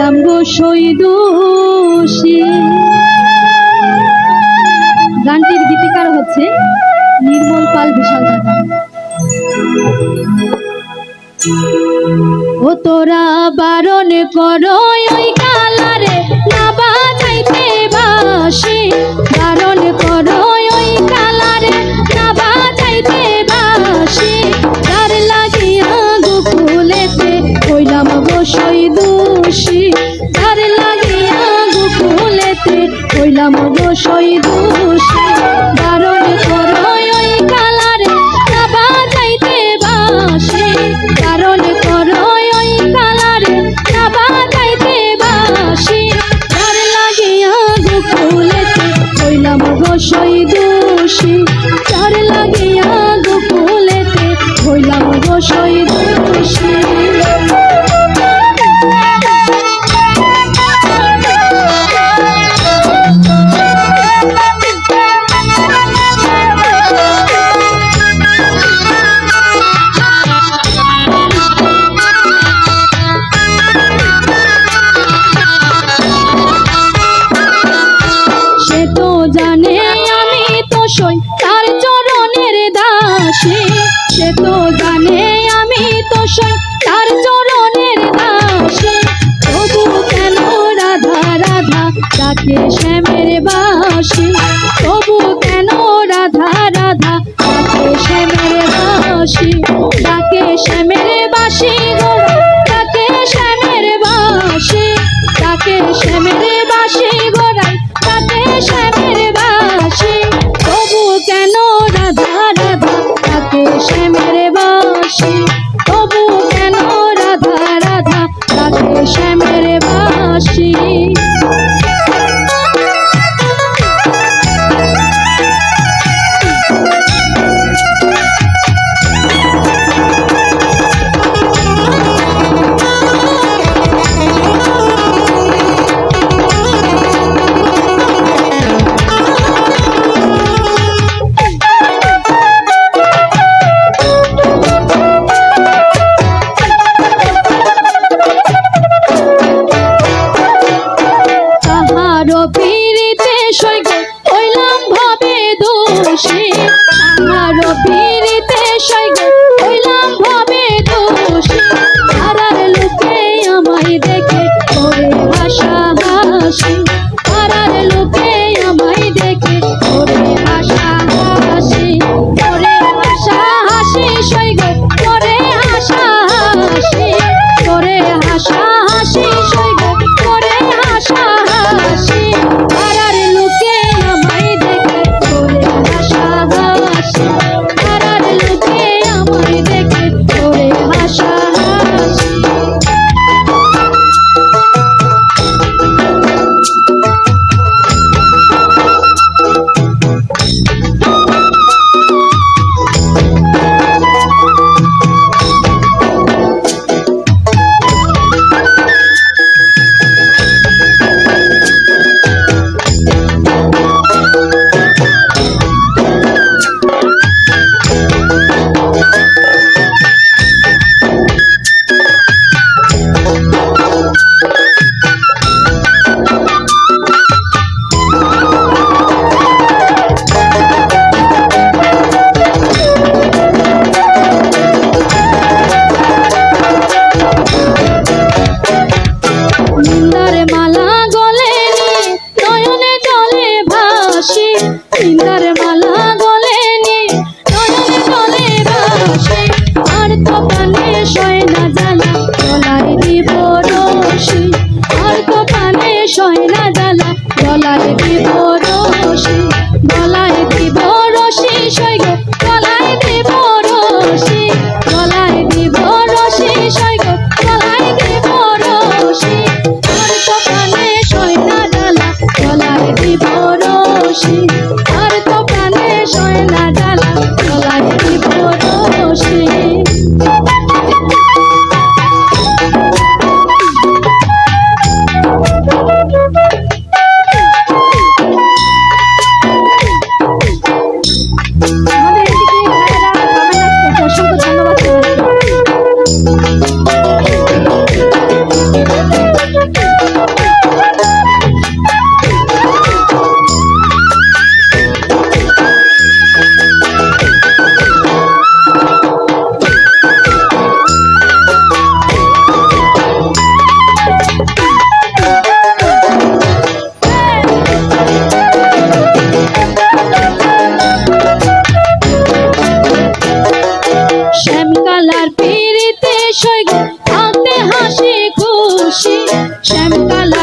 হইলাম গো দোষী। গানটির গীতিকার হচ্ছে নির্মল পাল বিশাল দাদা। ও তোরা বারণ করো ওই কালারে না বাজাইতে বাঁশি, বারণ করো ওই কালারে না বাজাইতে বাঁশি। তার লাগিয়া গোকুলেতে হইলাম গো দোষী, তার লাগিয়া গোকুলেতে হইলাম গো দোষী। বারণ করো ওই কালারে না বাজাইতে বাঁশি, বারণ করো ওই কালারে না বাজাইতে বাঁশি। তার লাগিয়া গোকুলেতে হইলাম গো দোষী, তার লাগিয়া গোকুলেতে হইলাম গো দোষী। তার চরণের দাসী, সে তো জানে আমি তো সই তার চরণের দাসী। তবু কেন রাধা রাধা ডাকে শ্যামের বাঁশি, তবু কেন রাধা রাধা ডাকে শ্যামের বাঁশি। ডাকে শ্যামের বাঁশি গো, ডাকে শ্যামের বাঁশি, ডাকে শ্যামের বাঁশি গোড়াই, ডাকে শ্যামের বাঁশি। তবু কেন রাধা রাধা ডাকে শ্যামের বাঁশি, তবু কেন রাধা রাধা ডাকে শ্যামের বাঁশি। শ্যামকাল